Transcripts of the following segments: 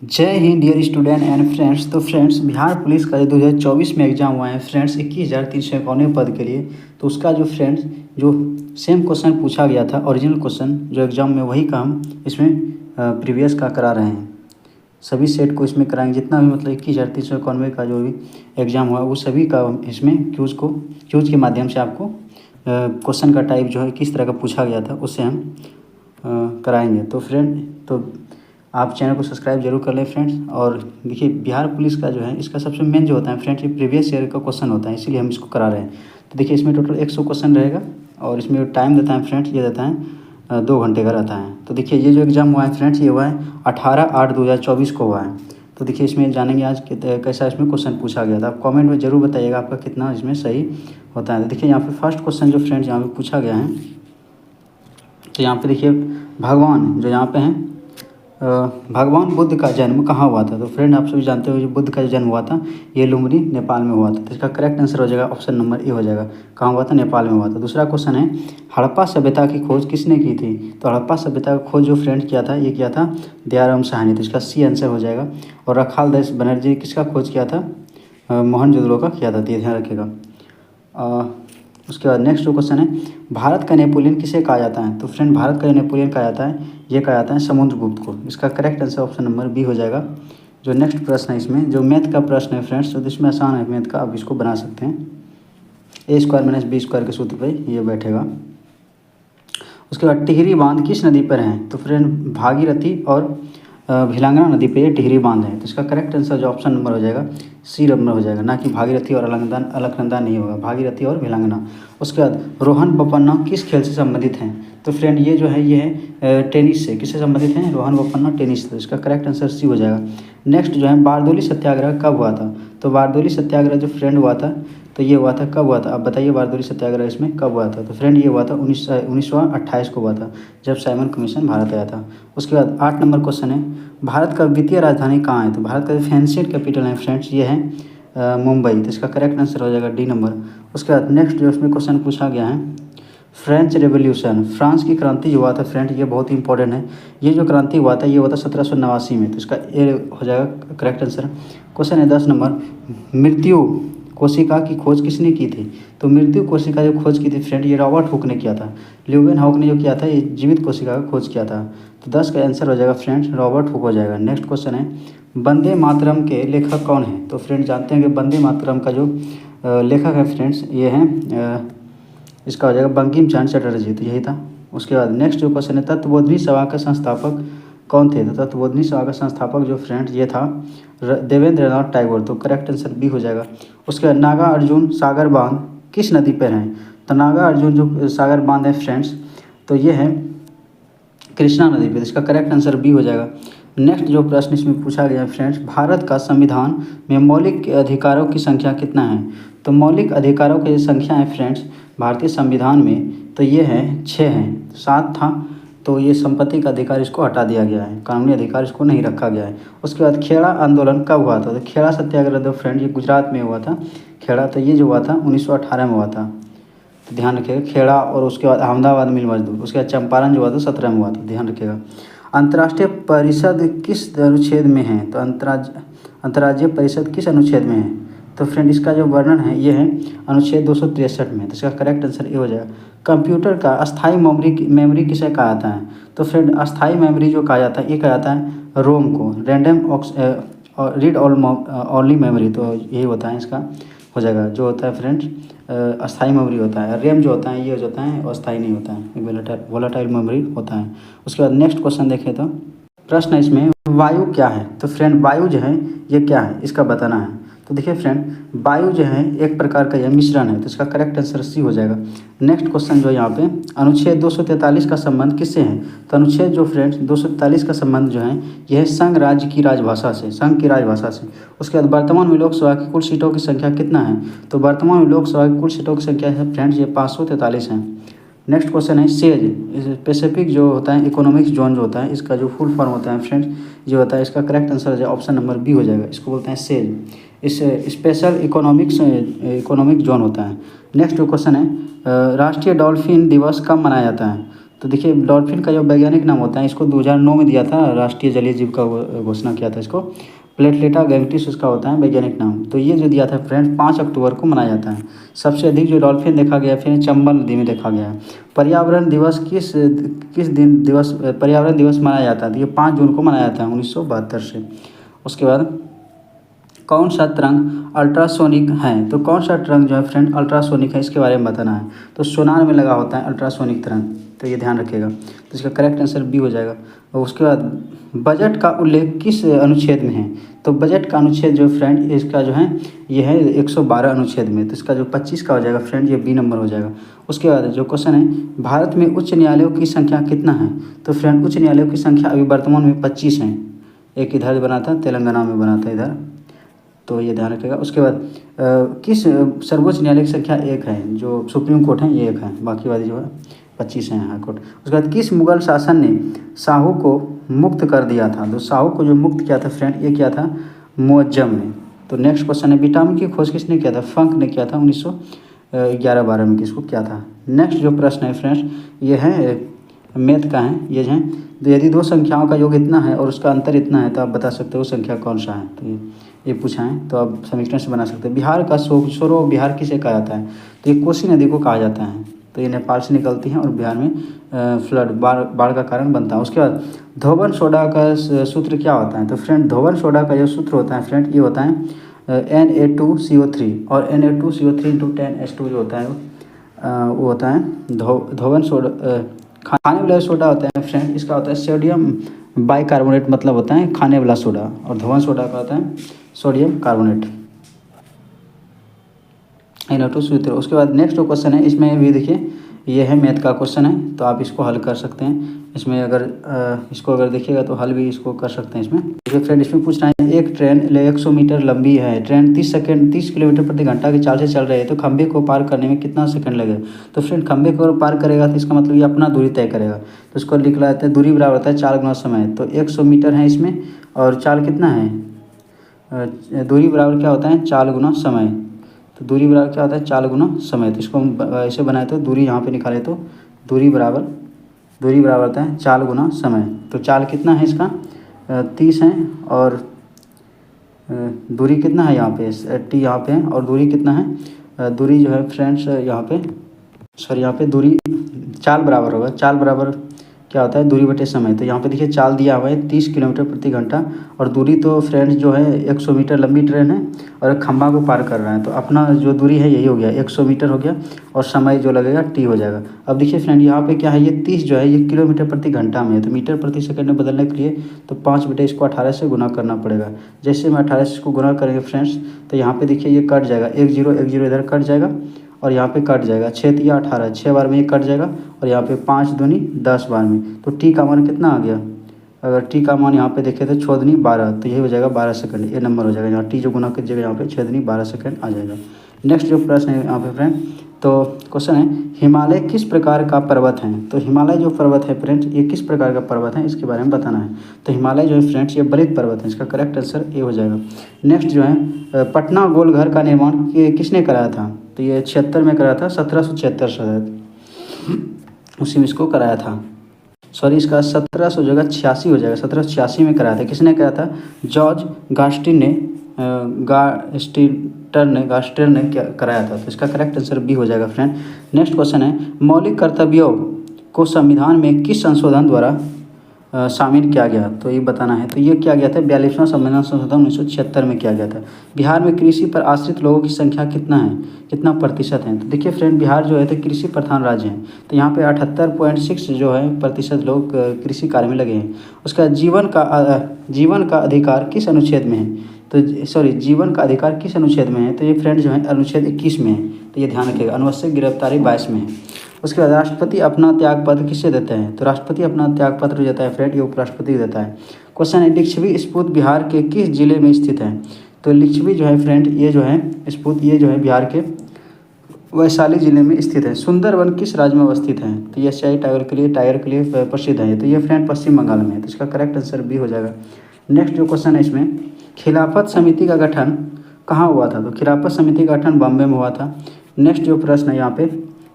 जय हिंद dear student and friends. तो फ्रेंड्स, बिहार पुलिस का जो 2024 में एग्जाम हुआ है फ्रेंड्स 21,391 पद के लिए, तो उसका जो फ्रेंड्स जो सेम क्वेश्चन पूछा गया था, ओरिजिनल क्वेश्चन जो एग्जाम में, वही काम इसमें प्रीवियस का करा रहे हैं। सभी सेट को इसमें कराएंगे, जितना भी मतलब 21,391 का जो भी एग्ज़ाम हुआ वो सभी का इसमें क्यूज़ के माध्यम से आपको क्वेश्चन का टाइप जो है किस तरह का पूछा गया था उससे हम कराएंगे। तो फ्रेंड, तो आप चैनल को सब्सक्राइब जरूर कर लें फ्रेंड्स। और देखिए, बिहार पुलिस का जो है इसका सबसे मेन जो होता है फ्रेंड्स, ये प्रीवियस ईयर का क्वेश्चन होता है, इसीलिए हम इसको करा रहे हैं। तो देखिए, इसमें टोटल 100 क्वेश्चन रहेगा और इसमें टाइम देता है फ्रेंड्स, ये देता है 2 घंटे का रहता है। तो देखिए, ये जो एग्ज़ाम हुआ है फ्रेंड्स, ये हुआ है 18/8/2024 को हुआ है। तो देखिए, इसमें जानेंगे आज कैसा इसमें क्वेश्चन पूछा गया था। आप कमेंट में ज़रूर बताइएगा आपका कितना इसमें सही होता है। तो देखिए, यहाँ पे फर्स्ट क्वेश्चन जो फ्रेंड्स यहाँ पे पूछा गया है, तो यहाँ पे देखिए, भगवान जो यहाँ पे हैं, भगवान बुद्ध का जन्म कहाँ हुआ था। तो फ्रेंड, आप सभी जानते हो जो बुद्ध का जन्म हुआ था ये लुम्बिनी नेपाल में हुआ था। तो इसका करेक्ट आंसर हो जाएगा ऑप्शन नंबर ए हो जाएगा। कहाँ हुआ था? नेपाल में हुआ था। दूसरा क्वेश्चन है, हड़प्पा सभ्यता की खोज किसने की थी। तो हड़प्पा सभ्यता का खोज जो फ्रेंड किया था, ये किया था दयाराम साहनी। तो इसका सी आंसर हो जाएगा। और रखाल दास बनर्जी किसका खोज किया था? मोहनजोदड़ो का किया था। तो ध्यान रखिएगा। उसके बाद नेक्स्ट जो क्वेश्चन है, भारत का नेपोलियन किसे कहा जाता है। तो फ्रेंड, भारत का जो नेपोलियन कहा जाता है, ये कहा जाता है समुद्रगुप्त को। इसका correct answer option number B हो जाएगा। जो नेक्स्ट प्रश्न है, इसमें जो मैथ का प्रश्न है फ्रेंड्स, तो इसमें आसान है मैथ का, आप इसको बना सकते हैं। a² - b² के सूत्र पर ये बैठेगा। उसके बाद टिहरी बांध किस नदी पर है। तो फ्रेंड, भागीरथी और भिलांगना नदी पे ये टिहरी बांध है। तो इसका करेक्ट आंसर जो ऑप्शन नंबर हो जाएगा सी नंबर हो जाएगा, ना कि भागीरथी और अलकनंदा नहीं होगा, भागीरथी और भिलांगना। उसके बाद रोहन बोपन्ना किस खेल से संबंधित हैं। तो फ्रेंड, ये जो है ये है टेनिस से। किससे संबंधित हैं? रोहन बोपन्ना टेनिस। तो इसका करेक्ट आंसर सी हो जाएगा। नेक्स्ट जो है, बारदोली सत्याग्रह कब हुआ था। तो बारदोली सत्याग्रह जो फ्रेंड हुआ था, तो ये हुआ था कब हुआ था, आप बताइए। बारदोली सत्याग्रह इसमें कब हुआ था। तो फ्रेंड, ये हुआ था 1928 को हुआ था, जब साइमन कमीशन भारत आया था। उसके बाद 8 नंबर क्वेश्चन है, भारत का वित्तीय राजधानी कहाँ है। तो भारत का जो फाइनेंशियल कैपिटल है फ्रेंड्स, ये है मुंबई। तो इसका करेक्ट आंसर हो जाएगा डी नंबर। उसके बाद नेक्स्ट जो इसमें क्वेश्चन पूछा गया है, फ्रेंच रेवोल्यूशन, फ्रांस की क्रांति जो हुआ था फ्रेंड, ये बहुत ही इंपॉर्टेंट है। ये जो क्रांति हुआ था ये हुआ था 1789 में। तो इसका ए हो जाएगा करेक्ट आंसर। क्वेश्चन है 10 नंबर, मृत्यु कोशिका की खोज किसने की थी। तो मृत्यु कोशिका जो खोज की थी फ्रेंड, ये रॉबर्ट हुक ने किया था। ल्यूवेन हॉक ने जो किया था, ये जीवित कोशिका का खोज किया था। तो 10 का आंसर हो जाएगा फ्रेंड्स रॉबर्ट हुक हो जाएगा। नेक्स्ट क्वेश्चन है, वंदे मातरम के लेखक कौन है। तो फ्रेंड, जानते हैं कि वंदे मातरम का जो लेखक है फ्रेंड्स, ये हैं इसका हो जाएगा बंकिम चंद्र चटर्जी। तो यही था। उसके बाद नेक्स्ट जो क्वेश्चन है, तत्वबोधिनी सभा का संस्थापक कौन थे। तो तत्वबोधिनी सभा का संस्थापक जो फ्रेंड्स, ये था देवेंद्रनाथ टैगोर। तो करेक्ट आंसर बी हो जाएगा। उसके बाद नागा अर्जुन सागर बांध किस नदी पर हैं। तो नागा अर्जुन जो सागर बांध है फ्रेंड्स, तो ये है कृष्णा नदी पर। इसका करेक्ट आंसर बी हो जाएगा। नेक्स्ट जो प्रश्न इसमें पूछा गया है फ्रेंड्स, भारत का संविधान में मौलिक अधिकारों की संख्या कितना है। तो मौलिक अधिकारों की संख्या है फ्रेंड्स भारतीय संविधान में, तो ये है 6 हैं। 7 था, तो ये संपत्ति का अधिकार इसको हटा दिया गया है, कानूनी अधिकार इसको नहीं रखा गया है। उसके बाद खेड़ा आंदोलन कब हुआ था। तो खेड़ा सत्याग्रह दो फ्रेंड, ये गुजरात में हुआ था खेड़ा। तो ये जो हुआ था 1918 में हुआ था। तो ध्यान रखिएगा, खेड़ा। और उसके बाद अहमदाबाद मिल मजदूर। उसके बाद चंपारण जो हुआ था 17 में हुआ था। ध्यान रखिएगा। अंतर्राष्ट्रीय परिषद किस अनुच्छेद में है। तो अंतर्राज्यीय परिषद किस अनुच्छेद में है। तो फ्रेंड, इसका जो वर्णन है ये है अनुच्छेद 263 में। तो इसका करेक्ट आंसर ये हो जाएगा। कंप्यूटर का अस्थाई मेमोरी किसे कहा जाता है। तो फ्रेंड, अस्थाई मेमोरी जो कहा जाता है, ये कहा जाता है रोम को, रैंडम रीड ओनली मेमोरी। तो यही होता है, इसका हो जाएगा जो होता है फ्रेंड्स अस्थाई मेमोरी होता है। रैम जो होता है ये जो होता है अस्थाई नहीं होता है, वोलेटाइल मेमोरी होता है। उसके बाद नेक्स्ट क्वेश्चन देखें, तो प्रश्न है इसमें, वायु क्या है। तो फ्रेंड, वायु जो है ये क्या है, इसका बताना है। तो देखिए फ्रेंड, वायु जो है एक प्रकार का यह मिश्रण है। तो इसका करेक्ट आंसर सी हो जाएगा। नेक्स्ट क्वेश्चन जो यहाँ पे, अनुच्छेद 243 का संबंध किससे है। तो अनुच्छेद जो फ्रेंड्स 243 का संबंध जो है यह है संघ राज्य की राजभाषा से, संघ की राजभाषा से। उसके बाद वर्तमान में लोकसभा की कुल सीटों की संख्या कितना है। तो वर्तमान में लोकसभा की कुल सीटों की संख्या है फ्रेंड्स ये 543 है। नेक्स्ट क्वेश्चन है, सेज स्पेसिफिक जो होता है इकोनॉमिक जोन जो होता है, इसका जो फुल फॉर्म होता है फ्रेंड्स जो होता है, इसका करेक्ट आंसर है ऑप्शन नंबर बी हो जाएगा। इसको बोलते हैं सेज, इस स्पेशल इकोनॉमिक जोन होता है। नेक्स्ट जो क्वेश्चन है, राष्ट्रीय डॉल्फिन दिवस कब मनाया जाता है। तो देखिए डॉल्फिन का जो वैज्ञानिक नाम होता है, इसको 2009 में दिया था, राष्ट्रीय जलीय जीव का घोषणा किया था इसको। प्लेटलेटा गैंगटिस उसका होता है वैज्ञानिक नाम। तो ये जो दिया था फ्रेंड 5 अक्टूबर को मनाया जाता है। सबसे अधिक जो डॉल्फिन देखा गया फिर चंबल नदी में देखा गया है। पर्यावरण दिवस किस दिन दिवस पर्यावरण दिवस मनाया जाता है? तो ये 5 जून को मनाया जाता है 1972 से। उसके बाद कौन सा तरंग अल्ट्रासोनिक है? तो कौन सा तरंग जो है फ्रेंड अल्ट्रासोनिक है, इसके बारे में बताना है। तो सोनार में लगा होता है अल्ट्रासोनिक तरंग, तो ये ध्यान रखिएगा। तो इसका करेक्ट आंसर बी हो जाएगा। और उसके बाद बजट का उल्लेख किस अनुच्छेद में है? तो बजट का अनुच्छेद जो फ्रेंड इसका जो है ये है 112 अनुच्छेद में। तो इसका जो 25 का हो जाएगा फ्रेंड ये बी नंबर हो जाएगा। उसके बाद जो क्वेश्चन है, भारत में उच्च न्यायालयों की संख्या कितना है? तो फ्रेंड उच्च न्यायालयों की संख्या अभी वर्तमान में 25 है। एक इधर बना था, तेलंगाना में बना था इधर, तो ये ध्यान रखिएगा। उसके बाद किस सर्वोच्च न्यायालय की संख्या 1 है? जो सुप्रीम कोर्ट है ये 1 है, बाकी वाली जो है 25 हैं हाई कोर्ट। उसके बाद किस मुगल शासन ने शाहू को मुक्त कर दिया था? तो शाहू को जो मुक्त किया था फ्रेंड ये किया था मुअज्जम ने। तो नेक्स्ट क्वेश्चन है, विटामिन की खोज किसने किया था? फंक ने किया था 1911-12 में किसको किया था। नेक्स्ट जो प्रश्न है फ्रेंड्स ये है मैथ का है, ये है यदि 2 संख्याओं का योग इतना है और उसका अंतर इतना है तो आप बता सकते हो संख्या कौन सा है। तो ये पूछा है, तो आप समीकरण से बना सकते हैं। बिहार का स्वरो बिहार किसे कहा जाता है? तो ये कोसी नदी को कहा जाता है। तो ये नेपाल से निकलती हैं और बिहार में फ्लड बाढ़ का कारण बनता है। उसके बाद धोबन सोडा का सूत्र क्या होता है? तो फ्रेंड धोबन सोडा का जो सूत्र होता है फ्रेंड ये होता है Na2CO3 और Na2CO3 इंटू 10H2 जो होता है वो होता है धोबन सोडा। खाने वाला सोडा होता है फ्रेंड इसका होता है सोडियम बाइकार्बोनेट, मतलब होता है खाने वाला सोडा, और धोबन सोडा का होता है सोडियम कार्बोनेट Na2CO3। उसके बाद नेक्स्ट जो क्वेश्चन है इसमें भी देखिए ये है मैथ का क्वेश्चन है, तो आप इसको हल कर सकते हैं। इसमें अगर इसको अगर देखिएगा तो हल भी इसको कर सकते हैं। इसमें देखिए फ्रेंड इसमें पूछ रहा है एक ट्रेन 100 मीटर लंबी है, ट्रेन 30 किलोमीटर प्रति घंटा की चाल से चल रही है, तो खंभे को पार करने में कितना सेकंड लगेगा? तो फ्रेंड खंभे को पार करेगा तो इसका मतलब ये अपना दूरी तय करेगा। तो इसको लिख लेते हैं दूरी बराबर होता है 4 गुना समय। तो 100 मीटर है इसमें और चाल कितना है, दूरी बराबर क्या होता है 4 गुना समय। तो दूरी बराबर क्या होता है 4 गुना समय। तो इसको हम ऐसे बनाए तो दूरी यहाँ पे निकाले तो दूरी बराबर होता है 4 गुना समय। तो चाल कितना है इसका 30 है और दूरी कितना है यहाँ पे टी यहाँ पे है, और दूरी कितना है दूरी जो है फ्रेंड्स यहाँ पे दूरी चाल बराबर होगा, चाल बराबर क्या होता है दूरी बटे समय। तो यहाँ पे देखिए चाल दिया हुआ है 30 किलोमीटर प्रति घंटा और दूरी तो फ्रेंड्स जो है 100 मीटर लंबी ट्रेन है और एक खंभा को पार कर रहा है। तो अपना जो दूरी है यही हो गया 100 मीटर हो गया और समय जो लगेगा टी हो जाएगा। अब देखिए फ्रेंड यहाँ पे क्या है ये 30 जो है ये किलोमीटर प्रति घंटा में है, तो मीटर प्रति सेकंड में बदलने के लिए तो 5 बटे इसको 18 से गुना करना पड़ेगा। जैसे हम 18 से इसको गुना करेंगे फ्रेंड्स तो यहाँ पे देखिए ये कट जाएगा 1 0 इधर कट जाएगा और यहाँ पे कट जाएगा 6 या 18 6 बार में ये कट जाएगा और यहाँ पे 5 दूनी 10 बार में। तो टी का मान कितना आ गया, अगर टी का मान यहाँ पे देखें तो 6 दूनी 12, तो यही हो जाएगा 12 सेकंड। ये नंबर हो जाएगा यहाँ टी जो गुना कीजिएगा यहाँ पे 6 दूनी 12 सेकंड आ जाएगा। नेक्स्ट जो प्रश्न है यहाँ पे फ्रेंड, तो क्वेश्चन है हिमालय किस प्रकार का पर्वत है? तो हिमालय जो पर्वत है फ्रेंड्स ये किस प्रकार का पर्वत है इसके बारे में बताना है। तो हिमालय जो है फ्रेंड्स ये बलित पर्वत है, इसका करेक्ट आंसर ये हो जाएगा। नेक्स्ट जो है पटना गोल घर का निर्माण किसने कराया था? तो ये 76 में कराया था 1776 शायद उसी में इसको कराया था, सॉरी इसका 1700 जगह 86 हो जाएगा, 1786 में कराया था। किसने कराया था? जॉर्ज गास्टर ने क्या कराया था। तो इसका करेक्ट आंसर बी हो जाएगा फ्रेंड। नेक्स्ट क्वेश्चन है मौलिक कर्तव्यों को संविधान में किस संशोधन द्वारा शामिल किया गया? तो ये बताना है। तो ये किया गया था 42वां संविधान संशोधन 1976 में किया गया था। बिहार में कृषि पर आश्रित लोगों की संख्या कितना प्रतिशत है? तो देखिए फ्रेंड बिहार जो है तो कृषि प्रधान राज्य है, तो यहाँ पे 78.6 जो है प्रतिशत लोग कृषि कार्य में लगे हैं। उसका जीवन का अधिकार किस अनुच्छेद में है? तो सॉरी जीवन का अधिकार किस अनुच्छेद में है? तो ये फ्रेंड जो है अनुच्छेद 21 में है, तो ये ध्यान रखिएगा। अनावश्यक गिरफ्तारी 22 में है। उसके बाद राष्ट्रपति अपना त्यागपत्र किससे देते हैं? तो राष्ट्रपति अपना त्यागपत्र देता है फ्रेंड ये उपराष्ट्रपति देता है। क्वेश्चन है लिच्छवी स्फूर्त बिहार के किस जिले में स्थित है? तो लिच्छवी जो है फ्रेंड ये जो है स्फूर्त ये जो है बिहार के वैशाली जिले में स्थित है। सुंदरवन किस राज्य में अवस्थित है? तो ये एशियाई टाइगर के लिए प्रसिद्ध है, तो ये फ्रेंड पश्चिम बंगाल में है, तो इसका करेक्ट आंसर बी हो जाएगा। नेक्स्ट जो क्वेश्चन है इसमें खिलाफत समिति का गठन कहाँ हुआ था? तो खिलाफत समिति का गठन बॉम्बे में हुआ था। नेक्स्ट जो प्रश्न है यहाँ पे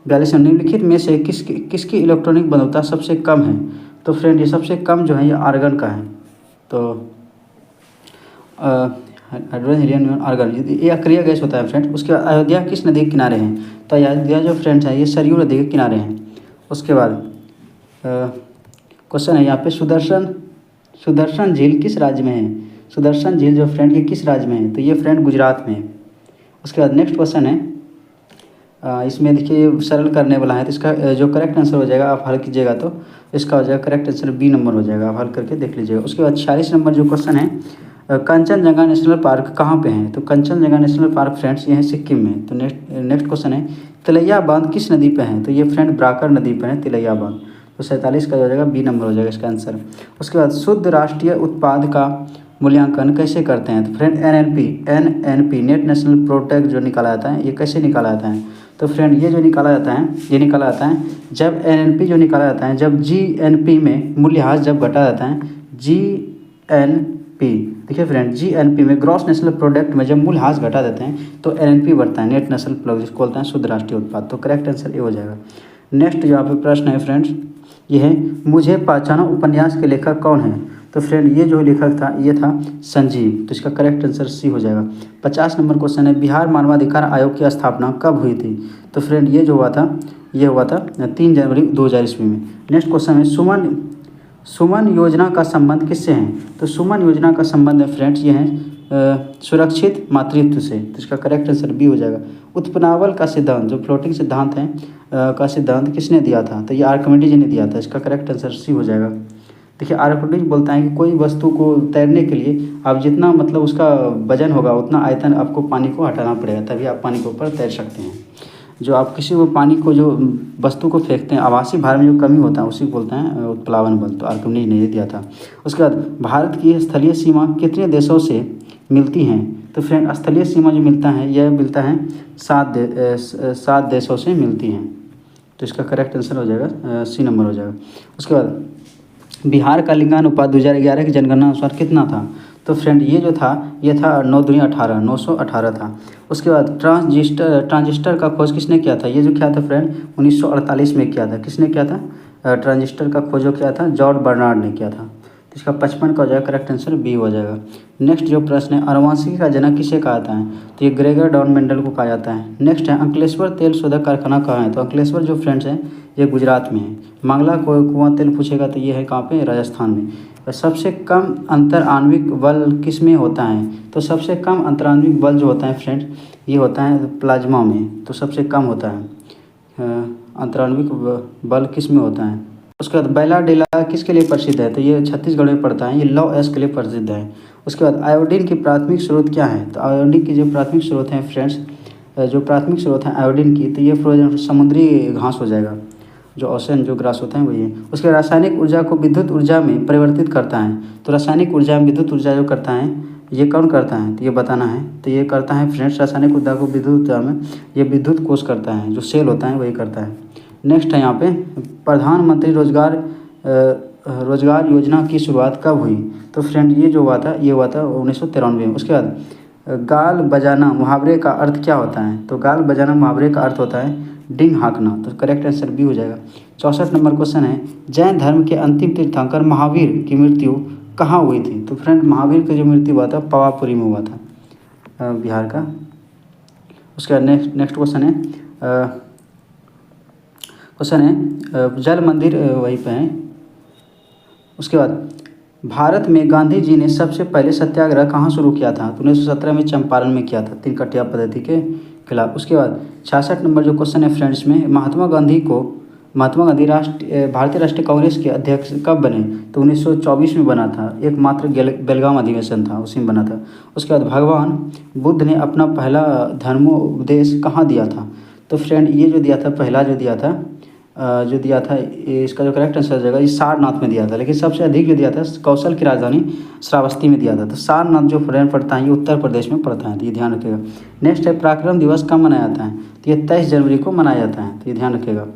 42 निम्नलिखित में से किसकी इलेक्ट्रॉनिक बंधुता सबसे कम है? तो फ्रेंड ये सबसे कम जो है ये आर्गन का है। तो हाइड्रोजन हीलियम नियॉन आर्गन ये अक्रिय गैस होता है फ्रेंड। उसके बाद अयोध्या किस नदी के किनारे हैं? तो अयोध्या जो फ्रेंड्स है ये सरयू नदी के किनारे हैं। उसके बाद क्वेश्चन है यहाँ पे सुदर्शन झील किस राज्य में है? सुदर्शन झील जो फ्रेंड ये किस राज्य में है? तो ये फ्रेंड गुजरात में है। उसके बाद नेक्स्ट क्वेश्चन है इसमें देखिए सरल करने वाला है, तो इसका जो करेक्ट आंसर हो जाएगा आप हल कीजिएगा तो इसका हो जाएगा करेक्ट आंसर बी नंबर हो जाएगा, आप हल करके देख लीजिएगा। उसके बाद 46 नंबर जो क्वेश्चन है कंचनजंगा नेशनल पार्क कहाँ पे है? तो कंचनजंगा नेशनल पार्क फ्रेंड्स ये है सिक्किम में। तो नेक्स्ट क्वेश्चन है तिलैया बांध किस नदी पे है? तो ये फ्रेंड ब्राकर नदी पे है तिलैया बांध। तो 47 का हो जाएगा बी नंबर हो जाएगा इसका आंसर। उसके बाद शुद्ध राष्ट्रीय उत्पाद का मूल्यांकन कैसे करते हैं? तो friend NNP net national product जो निकाला जाता है ये कैसे निकाला जाता है? तो फ्रेंड ये जो निकाला जाता है जब एनएनपी जो निकाला जाता है जब जीएनपी में मूल्यह्रास जब घटा जाता है जीएनपी। देखिए फ्रेंड जीएनपी में ग्रॉस नेशनल प्रोडक्ट में जब मूल्यह्रास घटा देते हैं तो एनएनपी बढ़ता है, नेट नेशनल प्रोडक्ट जिसको बोलते हैं शुद्ध राष्ट्रीय उत्पाद। तो करेक्ट आंसर ये हो जाएगा। नेक्स्ट यहाँ पे प्रश्न है फ्रेंड्स ये है मुझे पहचानो उपन्यास के लेखक कौन है? तो फ्रेंड ये जो लेखक था ये था संजीव। तो इसका करेक्ट आंसर सी हो जाएगा। 50 नंबर क्वेश्चन है बिहार मानवाधिकार आयोग की स्थापना कब हुई थी? तो फ्रेंड ये हुआ था 3 जनवरी 2000 ईस्वी में। नेक्स्ट क्वेश्चन है सुमन योजना का संबंध किससे है? तो सुमन योजना का संबंध है फ्रेंड्स ये है सुरक्षित मातृत्व से। तो इसका करेक्ट आंसर बी हो जाएगा। उत्पनावल का सिद्धांत जो फ्लोटिंग सिद्धांत है का सिद्धांत किसने दिया था? तो ये आर्किमिडीज ने दिया था। इसका करेक्ट आंसर सी हो जाएगा। देखिए आर्किमिडीज बोलता है कि कोई वस्तु को तैरने के लिए आप जितना मतलब उसका वजन होगा उतना आयतन आपको पानी को हटाना पड़ेगा तभी आप पानी के ऊपर तैर सकते हैं। जो आप किसी को पानी को जो वस्तु को फेंकते हैं आवासीय भार में जो कमी होता है उसी को बोलते हैं उत्प्लावन बल। तो आर्किमिडीज ने ये दिया था। उसके बाद भारत की स्थलीय सीमा कितने देशों से मिलती हैं? तो फ्रेंड स्थलीय सीमा जो मिलता है यह मिलता है 7 देशों से मिलती हैं। तो इसका करेक्ट आंसर हो जाएगा सी नंबर हो जाएगा। उसके बाद बिहार का लिंगानुपात 2011 की जनगणना अनुसार कितना था? तो फ्रेंड ये जो था ये था 9 दूनी 18 918 था। उसके बाद ट्रांजिस्टर का खोज किसने किया था? ये जो किया था फ्रेंड 1948 में किया था। किसने किया था ट्रांजिस्टर का खोज जो किया था? जॉर्ज बर्नार्ड ने किया था। तो इसका 55 का हो जाएगा करेक्ट आंसर बी हो जाएगा। नेक्स्ट जो प्रश्न है अनुवांशिकी का जनक किसे कहा जाता है? तो ये ग्रेगर डॉन मेंडल को कहा जाता है। नेक्स्ट है अंकलेश्वर तेल शोधक कारखाना कहाँ है? तो अंकलेश्वर जो फ्रेंड्स है ये गुजरात में है। मंगला कुआं तेल पूछेगा तो ये है कहाँ पे? राजस्थान में। सबसे कम अंतर आणविक बल किस में होता है? तो सबसे कम अंतराण्विक बल जो होता है फ्रेंड्स ये होता है प्लाज्मा में। तो सबसे कम होता है अंतराण्विक बल किस में होता है? उसके बाद बैला डेला किसके लिए प्रसिद्ध है? तो ये छत्तीसगढ़ में पड़ता है, ये लौ एस के लिए प्रसिद्ध है। उसके बाद आयोडीन की प्राथमिक स्रोत क्या है? तो आयोडीन की जो प्राथमिक स्रोत हैं फ्रेंड्स जो प्राथमिक स्रोत हैं आयोडीन की तो ये फ्रोजन समुद्री घास हो जाएगा, जो ओशन जो ग्रास होता है वही है। उसके रासायनिक ऊर्जा को विद्युत ऊर्जा में परिवर्तित करता है। तो रासायनिक ऊर्जा में विद्युत ऊर्जा जो करता है ये कौन करता है? तो ये बताना है। तो ये करता है फ्रेंड्स रासायनिक ऊर्जा को विद्युत ऊर्जा में ये विद्युत कोष करता है, जो सेल होता है वही करता है। नेक्स्ट है यहाँ पे प्रधानमंत्री रोजगार योजना की शुरुआत कब हुई? तो फ्रेंड ये जो हुआ था ये हुआ था 1993 में। उसके बाद गाल बजाना मुहावरे का अर्थ क्या होता है? तो गाल बजाना मुहावरे का अर्थ होता है डिंग हाँकना। तो करेक्ट आंसर बी हो जाएगा। 64 नंबर क्वेश्चन है जैन धर्म के अंतिम तीर्थंकर महावीर की मृत्यु कहाँ हुई थी? तो फ्रेंड महावीर की जो मृत्यु हुआ था पावापुरी में हुआ था बिहार का। उसके बाद नेक्स्ट क्वेश्चन है जल मंदिर वहीं पे है। उसके बाद भारत में गांधी जी ने सबसे पहले सत्याग्रह कहाँ शुरू किया था? तो 1917 में चंपारण में किया था 3 कटिया पद्धति के खिलाफ। उसके बाद 66 नंबर जो क्वेश्चन है फ्रेंड्स में महात्मा गांधी भारतीय राष्ट्रीय कांग्रेस के अध्यक्ष कब बने? तो 1924 में बना था, एकमात्र बेलगाम अधिवेशन था उसी में बना था। उसके बाद भगवान बुद्ध ने अपना पहला धर्मोपदेश कहाँ दिया था? तो फ्रेंड ये जो दिया था पहला जो दिया था इसका जो करेक्ट आंसर हो जाएगा ये सारनाथ में दिया था, लेकिन सबसे अधिक जो दिया था कौशल की राजधानी श्रावस्ती में दिया था। तो सारनाथ जो फ्रेंड पड़ता है ये उत्तर प्रदेश में पड़ता है, तो ये ध्यान रखिएगा। नेक्स्ट है पराक्रम दिवस कब मनाया जाता है? तो ये 23 जनवरी को मनाया जाता है, तो ये ध्यान रखिएगा,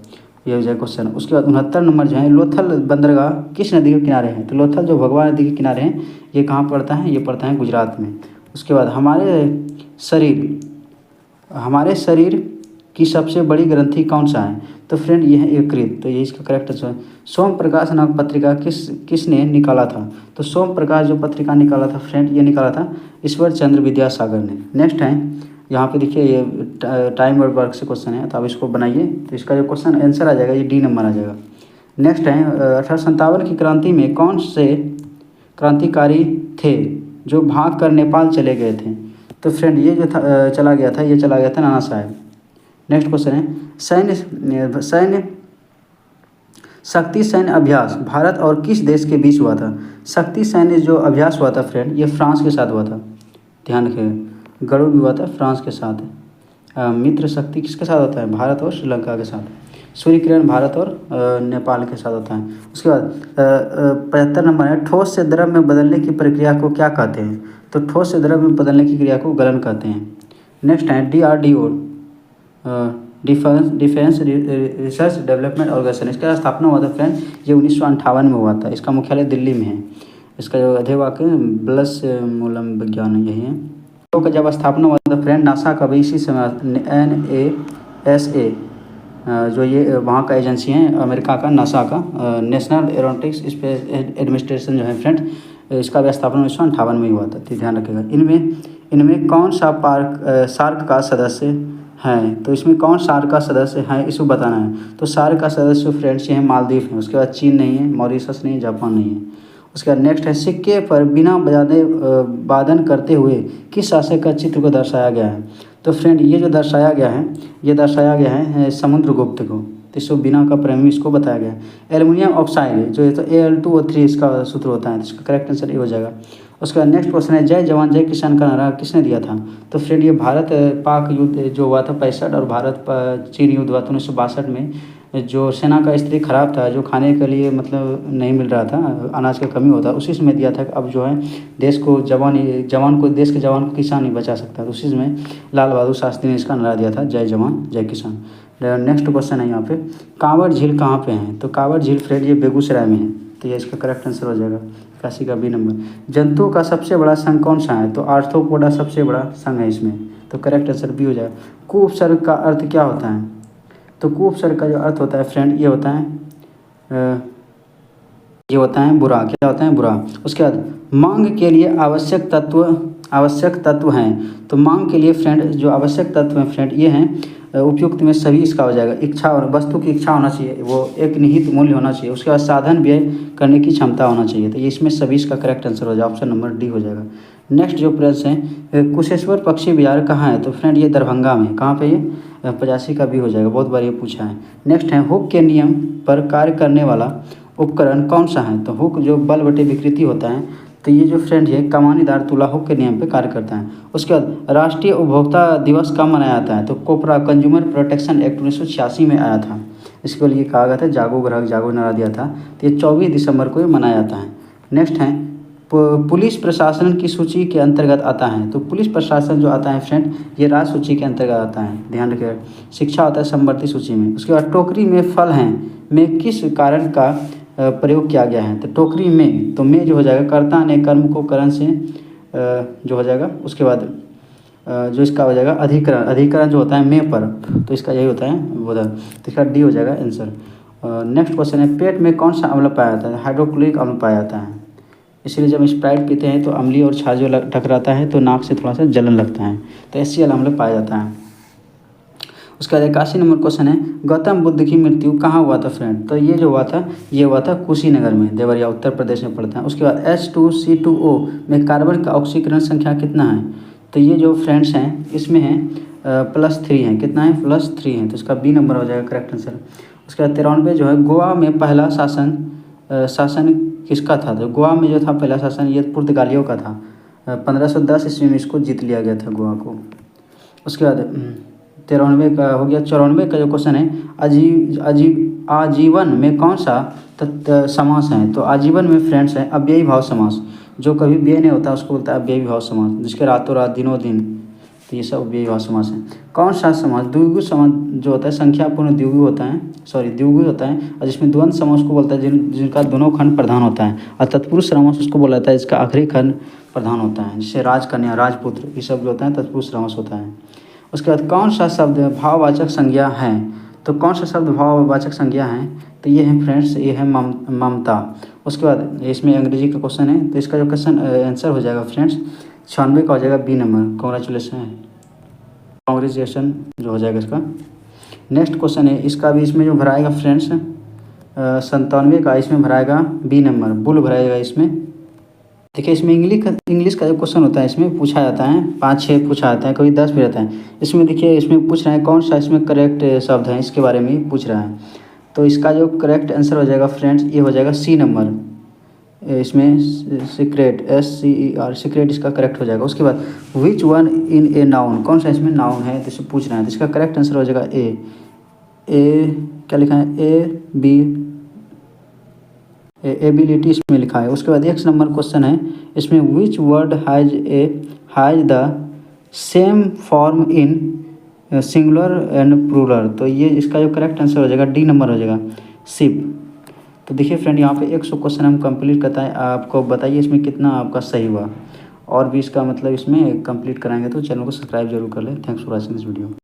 ये हो जाए क्वेश्चन। उसके बाद 69 नंबर जो है लोथल बंदरगाह किस नदी के किनारे है? तो लोथल जो भगवान नदी के किनारे हैं ये कहाँ पड़ता है? ये पड़ता है गुजरात में। उसके बाद हमारे शरीर की सबसे बड़ी ग्रंथि कौन सा है? तो फ्रेंड ये है यकृत, तो ये इसका करेक्ट आंसर है। सोम प्रकाश नामक पत्रिका किसने निकाला था? तो सोम प्रकाश जो पत्रिका निकाला था फ्रेंड, ये निकाला था ईश्वर चंद्र विद्यासागर ने। नेक्स्ट है, यहाँ पे देखिए ये टाइम और वर्क से क्वेश्चन है, तो आप इसको बनाइए, तो इसका जो क्वेश्चन आंसर आ जाएगा ये डी नंबर आ जाएगा। नेक्स्ट है 1857 की क्रांति में कौन से क्रांतिकारी थे जो भाग कर नेपाल चले गए थे? तो फ्रेंड ये जो था चला गया था, ये चला गया था नाना साहेब। नेक्स्ट क्वेश्चन है शक्ति सैन्य अभ्यास भारत और किस देश के बीच हुआ था? शक्ति सैन्य जो अभ्यास हुआ था फ्रेंड, ये फ्रांस के साथ हुआ था। ध्यान रखिएगा, गरुड़ भी हुआ था फ्रांस के साथ। मित्र शक्ति किसके साथ होता है? भारत और श्रीलंका के साथ। सूर्य किरण भारत और नेपाल के साथ होता है। उसके बाद 75 नंबर है, ठोस से द्रव में बदलने की प्रक्रिया को क्या कहते हैं? तो ठोस से द्रव में बदलने की क्रिया को गलन कहते हैं। नेक्स्ट है DRDO, defence research development organisation, इसका स्थापना हुआ था फ्रेंड, ये 1958 में हुआ था। इसका मुख्यालय दिल्ली में है। इसका जो अधिवाक्य ब्लस मूलम विज्ञान यही है। तो का जब स्थापना हुआ था फ्रेंड, नासा का भी इसी समय NASA जो ये वहाँ का एजेंसी है अमेरिका का, नासा का नेशनल एरोनॉटिक्स स्पेस एडमिनिस्ट्रेशन जो है फ्रेंड, इसका भी स्थापना 1958 में ही हुआ था। तो ध्यान रखिएगा। इनमें कौन सा सार्क का सदस्य हैं? तो इसमें कौन सार्क का सदस्य है इसको बताना है। तो सार्क का सदस्य फ्रेंड्स ये है मालदीव है। उसके बाद चीन नहीं है, मॉरिशस नहीं है, जापान नहीं है। उसके बाद नेक्स्ट है, सिक्के पर बिना बजाने वादन करते हुए किस शासक का चित्र को दर्शाया गया है? तो फ्रेंड ये जो दर्शाया गया है, ये दर्शाया गया है समुद्रगुप्त को। तो इसको बिना का प्रेमी इसको बताया गया है। एल्युमिनियम ऑक्साइड जो है तो Al2O3 इसका सूत्र होता है। तो इसका करेक्ट आंसर ये हो जाएगा। उसके बाद नेक्स्ट क्वेश्चन है, जय जवान जय किसान का नारा किसने दिया था? तो फ्रेंड ये भारत पाक युद्ध जो हुआ था 65 और भारत चीन युद्ध हुआ था 1962 में। जो सेना का स्थिति खराब था, जो खाने के लिए मतलब नहीं मिल रहा था, अनाज का कमी होता, उसी समय दिया था कि अब जो है देश को देश के जवान को किसान नहीं बचा सकता। तो उसी में लाल बहादुर शास्त्री ने इसका नारा दिया था, जय जवान जय किसान। नेक्स्ट क्वेश्चन है यहाँ पे, कांवड़ झील कहाँ पे है? तो कांवड़ झील फ्रेंड ये बेगूसराय में है। तो ये इसका करेक्ट आंसर हो जाएगा 81 का बी नंबर। जंतु का सबसे बड़ा संघ कौन सा है? तो आर्थ्रोपोडा सबसे बड़ा संघ है इसमें। तो करेक्ट आंसर बी हो जाएगा। कुउपसर्ग का अर्थ क्या होता है? तो कुउपसर्ग का जो अर्थ होता है फ्रेंड, ये होता है बुरा। क्या होता है? बुरा। उसके बाद मांग के लिए आवश्यक तत्व हैं। तो मांग के लिए फ्रेंड जो आवश्यक तत्व हैं फ्रेंड, ये हैं उपयुक्त में सभी इसका हो जाएगा। इच्छा और वस्तु की इच्छा होना चाहिए, वो एक निहित मूल्य होना चाहिए। उसके बाद साधन व्यय करने की क्षमता होना चाहिए। तो ये इसमें सभी इसका करेक्ट आंसर हो जाएगा, ऑप्शन नंबर डी हो जाएगा। नेक्स्ट जो प्रश्न है, कुशेश्वर पक्षी विहार कहाँ है? तो फ्रेंड ये दरभंगा में। कहाँ पे? ये 85 का भी हो जाएगा, बहुत बार ये पूछा है। नेक्स्ट है, हुक के नियम पर कार्य करने वाला उपकरण कौन सा है? तो हुक जो बल बटे विकृति होता है, तो ये जो फ्रेंड है कमानीदार तुला हुक के नियम पे कार्य करता है। उसके बाद राष्ट्रीय उपभोक्ता दिवस कब मनाया जाता है? तो कोपरा कंज्यूमर प्रोटेक्शन एक्ट 1986 में आया था। इसके लिए कहा गया था जागो ग्राहक जागो नारा दिया था। तो ये 24 दिसंबर को मनाया जाता है। नेक्स्ट है, पुलिस प्रशासन की सूची के अंतर्गत आता है। तो पुलिस प्रशासन जो आता है फ्रेंड, ये राज्य सूची के अंतर्गत आता है। ध्यान रखिएगा। शिक्षा होता है समवर्ती सूची में। उसके बाद टोकरी में फल हैं में किस कारण का प्रयोग किया गया है? तो टोकरी में, तो में जो हो जाएगा कर्ता ने कर्म को करण से जो हो जाएगा। उसके बाद जो इसका हो जाएगा अधिकरण जो होता है में पर, तो इसका यही होता है उधर। तो इसका डी हो जाएगा आंसर। नेक्स्ट क्वेश्चन है, पेट में कौन सा अम्ल पाया जाता है? हाइड्रोक्लोरिक अम्ल पाया जाता है। इसलिए जब स्प्राइट पीते हैं तो अम्लीय और छाछ जो टकराता है तो नाक से थोड़ा सा जलन लगता है। तो HCl अम्ल पाया जाता है। उसके बाद 81 नंबर क्वेश्चन है, गौतम बुद्ध की मृत्यु कहाँ हुआ था फ्रेंड? तो ये जो हुआ था, ये हुआ था कुशीनगर में, देवरिया उत्तर प्रदेश में पड़ता है। उसके बाद H2C2O में कार्बन का ऑक्सीकरण संख्या कितना है? तो ये जो फ्रेंड्स हैं इसमें है +3 है। कितना है? +3 है। तो इसका बी नंबर हो जाएगा करेक्ट आंसर। उसके बाद 93 जो है, गोवा में पहला शासन किसका था? तो गोवा में जो था पहला शासन ये पुर्तगालियों का था। 1510 ईस्वी में इसको जीत लिया गया था गोवा को। उसके बाद 93 का हो गया। 94 का जो क्वेश्चन है, आजीवन में कौन सा समास है? तो आजीवन में फ्रेंड्स है अव्ययी भाव समास। जो कभी व्यय नहीं होता उसको बोलता है अव्ययी भाव समास, जिसके रातों रात दिनों दिन, तो ये सब अव्ययी भाव समास है। कौन सा समास? द्विगु समास जो होता है संख्यापूर्ण द्विगु होता है, और जिसमें द्वंद्व समास को बोलता है जिनका दोनों खंड प्रधान होता है। और तत्पुरुष समास उसको बोला जाता है जिसका आखिरी खंड प्रधान होता है, जैसे राजकन्या राजपुत्र, ये सब जो होता है तत्पुरुष समास होता है। उसके बाद कौन सा शब्द भाववाचक संज्ञा है, तो कौन सा शब्द भाववाचक संज्ञा है, तो ये है फ्रेंड्स, ये है ममता। उसके बाद इसमें अंग्रेजी का क्वेश्चन है, तो इसका जो क्वेश्चन आंसर हो जाएगा फ्रेंड्स 96 का हो जाएगा बी नंबर। कॉन्ग्रेचुलेसन जो हो जाएगा इसका। नेक्स्ट क्वेश्चन है, इसका भी इसमें जो भराएगा फ्रेंड्स 97 का, इसमें भराएगा बी नंबर, बुल भराएगा इसमें। देखिए इसमें इंग्लिश का जो क्वेश्चन होता है इसमें पूछा जाता है, 5-6 पूछा जाता है, कभी 10 भी रहता है। इसमें देखिए इसमें पूछ रहा है कौन सा इसमें करेक्ट शब्द है, इसके बारे में पूछ रहा है। तो इसका जो करेक्ट आंसर हो जाएगा फ्रेंड्स, ये हो जाएगा सी नंबर। इसमें सीक्रेट, SCER, सीक्रेट इसका करेक्ट हो जाएगा। उसके बाद which one in a noun, कौन सा इसमें नाउन है, तो इसे पूछ रहा है, तो इसका करेक्ट आंसर हो जाएगा ए क्या लिखा है, एबिलिटी इसमें लिखा है। उसके बाद 1 नंबर क्वेश्चन है, इसमें which word has the same form in singular and plural, तो ये इसका जो करेक्ट आंसर हो जाएगा डी नंबर हो जाएगा, शिप। तो देखिए फ्रेंड यहाँ पे 100 क्वेश्चन हम कंप्लीट करता है, आपको बताइए इसमें कितना आपका सही हुआ, और भी इसका मतलब इसमें कंप्लीट कराएंगे, तो चैनल को सब्सक्राइब जरूर कर लें। Thanks for watching this video.